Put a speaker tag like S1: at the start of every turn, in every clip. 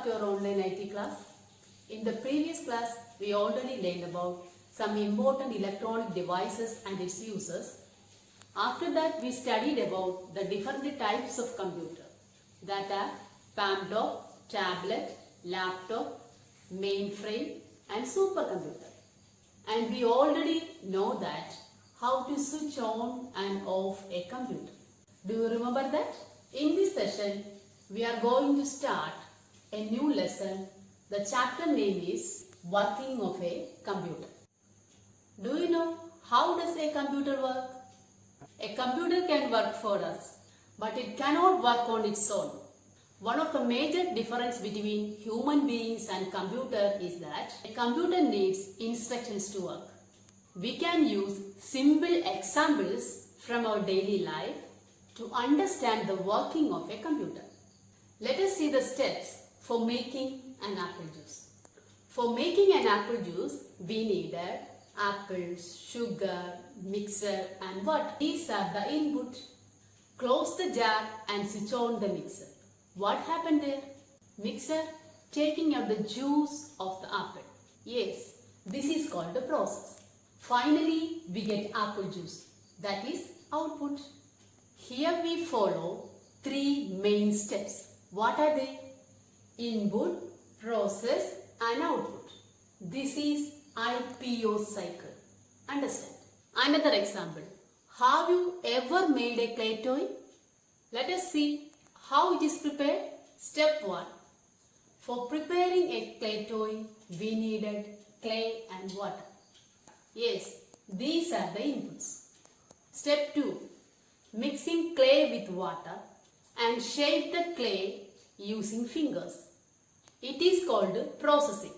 S1: back to our online IT class. In the previous class, we already learned about some important electronic devices and its uses. After that, we studied about the different types of computer, that are palmtop, tablet, laptop, mainframe and supercomputer. And we already know that how to switch on and off a computer. Do you remember that? In this session, we are going to start a new lesson. The chapter name is Working of a Computer. Do you know how does a computer work? A computer can work for us, but it cannot work on its own. One of the major difference between human beings and computer is that a computer needs instructions to work. We can use simple examples from our daily life to understand the working of a computer. Let us see the steps for making an apple juice. For making an apple juice, we needed apples, sugar, mixer and what? These are the input. Close the jar and switch on the mixer. What happened there? Mixer taking out the juice of the apple. Yes, this is called the process. Finally, we get apple juice. That is output. Here we follow three main steps. What are they? Input, process and output. This is IPO cycle. Understand? Another example. Have you ever made a clay toy? Let us see how it is prepared. Step 1. For preparing a clay toy, we needed clay and water. Yes, these are the inputs. Step 2. Mixing clay with water and shape the clay using fingers. It is called processing.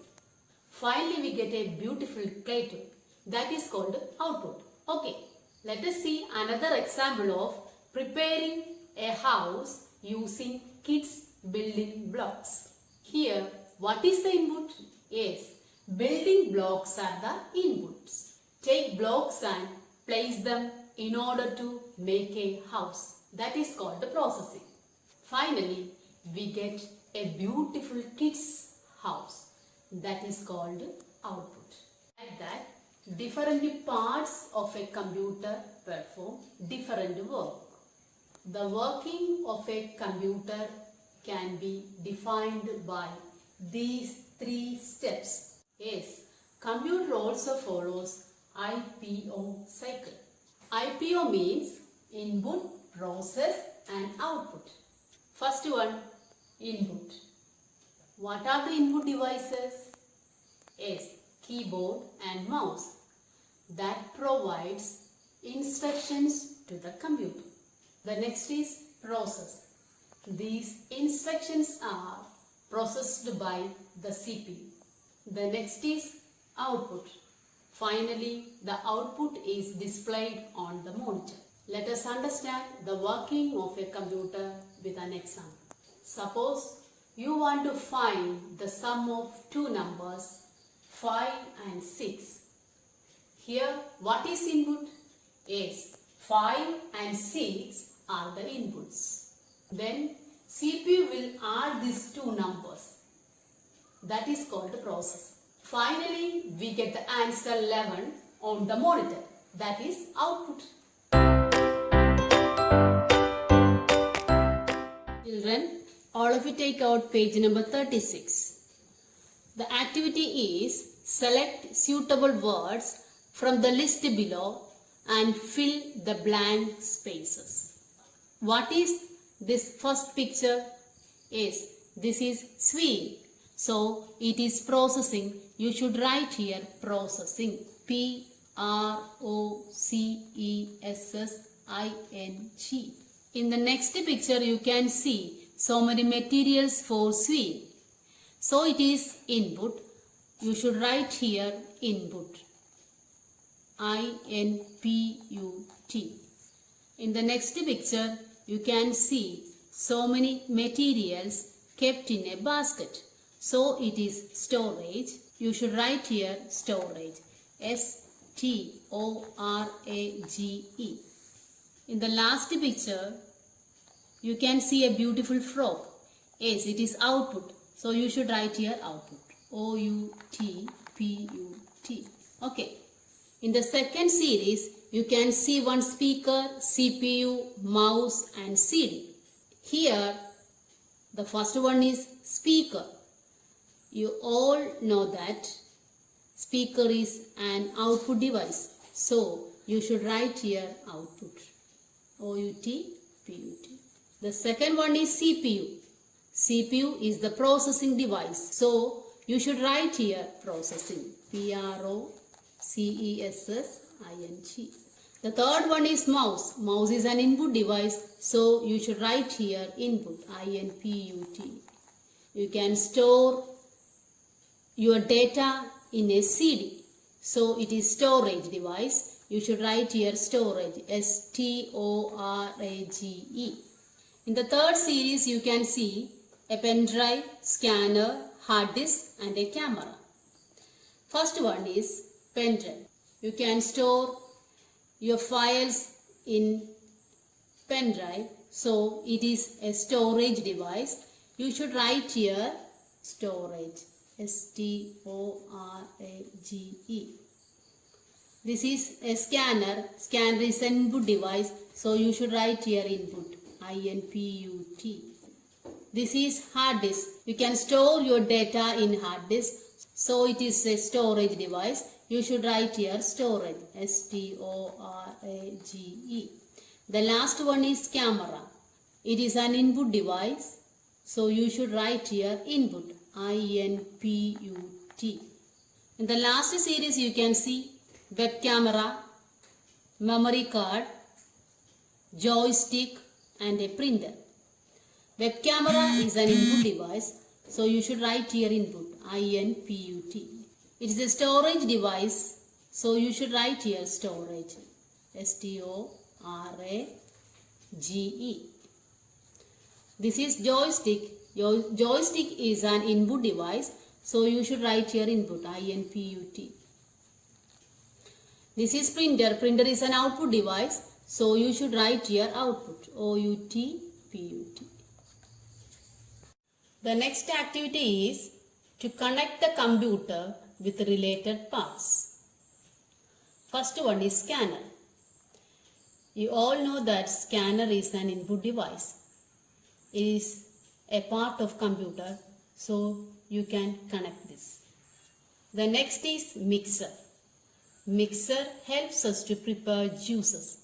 S1: Finally, we get a beautiful clay toy. That is called output. Okay, let us see another example of preparing a house using kids' building blocks. Here, what is the input? Yes, building blocks are the inputs. Take blocks and place them in order to make a house. That is called the processing. Finally, we get a beautiful kids' house. That is called output. Like that, different parts of a computer perform different work. The working of a computer can be defined by these three steps. Yes, computer also follows IPO cycle. IPO means input, process and output. First one, input. What are the input devices? Yes, keyboard and mouse that provides instructions to the computer. The next is process. These instructions are processed by the CPU. The next is output. Finally, the output is displayed on the monitor. Let us understand the working of a computer with an example. Suppose you want to find the sum of two numbers 5 and 6. Here, what is input? Yes, 5 and 6 are the inputs. Then CPU will add these two numbers. That is called the process. Finally, we get the answer 11 on the monitor. That is output. Children, all of you take out page number 36. The activity is select suitable words from the list below and fill the blank spaces. What is this first picture? Yes, this is swing. So it is processing. You should write here processing. Processing. In the next picture you can see so many materials for swing. So it is input. You should write here input. INPUT. In the next picture you can see so many materials kept in a basket. So it is storage. You should write here storage. STORAGE. In the last picture, you can see a beautiful frog. Yes, it is output. So you should write here output. O-U-T-P-U-T. Okay. In the second series, you can see one speaker, CPU, mouse and CD. Here, the first one is speaker. You all know that speaker is an output device. So, you should write here output. O-U-T-P-U-T. The second one is CPU. CPU is the processing device. So, you should write here processing. P-R-O-C-E-S-S-I-N-G. The third one is mouse. Mouse is an input device. So, you should write here input. I-N-P-U-T. You can store your data in a CD. So, it is storage device. You should write here storage. S-T-O-R-A-G-E. In the third series, you can see a pen drive, scanner, hard disk and a camera. First one is pen drive. You can store your files in pen drive. So, it is a storage device. You should write here storage. S-T-O-R-A-G-E. This is a scanner. Scanner is an input device. So, you should write here input. I-N-P-U-T. This is hard disk. You can store your data in hard disk. So, it is a storage device. You should write here storage. S-T-O-R-A-G-E. The last one is camera. It is an input device. So, you should write here input. I-N-P-U-T. In the last series, you can see web camera, memory card, joystick and a printer. Web camera is an input device. So, you should write here input. I-N-P-U-T. It is a storage device. So, you should write here storage. S-T-O-R-A-G-E. This is joystick. Your joystick is an input device. So, you should write here input. I-N-P-U-T. This is printer. Printer is an output device. So, you should write here output. O-U-T-P-U-T. The next activity is to connect the computer with related parts. First one is scanner. You all know that scanner is an input device. It is a part of computer. So, you can connect this. The next is mixer. Mixer helps us to prepare juices.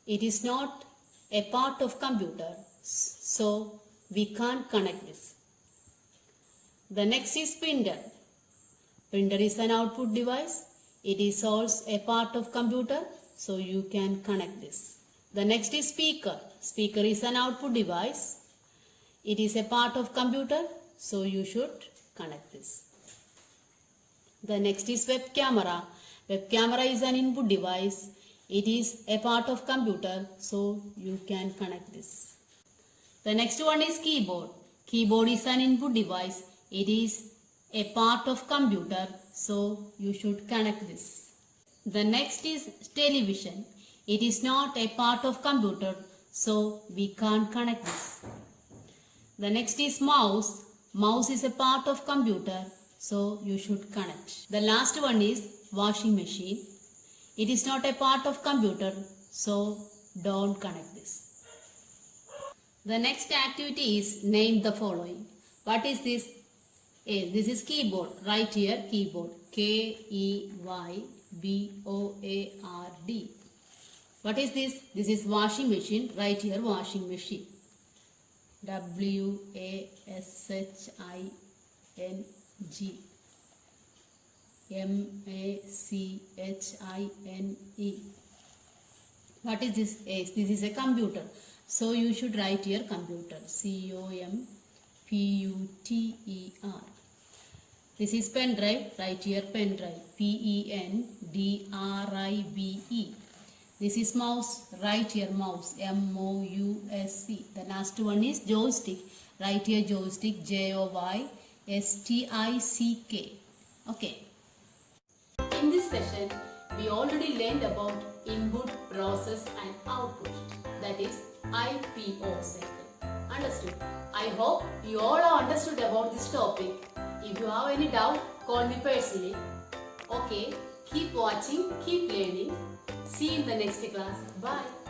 S1: It is not a part of computer, so we can't connect this. The next is printer. Printer is an output device. It is also a part of computer, so you can connect this. The next is speaker. Speaker is an output device. It is a part of computer, so you should connect this. The next is web camera. Web camera is an input device. It is a part of computer, so you can connect this. The next one is keyboard. Keyboard is an input device. It is a part of computer, so you should connect this. The next is television. It is not a part of computer, so we can't connect this. The next is mouse. Mouse is a part of computer, so you should connect. The last one is washing machine. It is not a part of computer, so don't connect this. The next activity is name the following. What is this? This is keyboard. Write here keyboard. K-E-Y-B-O-A-R-D. What is this? This is washing machine. Write here washing machine. W-A-S-H-I-N-G. M-A-C-H-I-N-E. What is this? This is a computer. So you should write here computer. C-O-M-P-U-T-E-R. This is pen drive. Write here pen drive. P-E-N-D-R-I-V-E. This is mouse. Write here mouse. M-O-U-S-E. The last one is joystick. Write here joystick. J-O-Y-S-T-I-C-K. Okay. In this session, we already learned about input, process and output. That is IPO cycle. Understood. I hope you all have understood about this topic. If you have any doubt, call me personally. Okay, keep watching, keep learning. See you in the next class. Bye.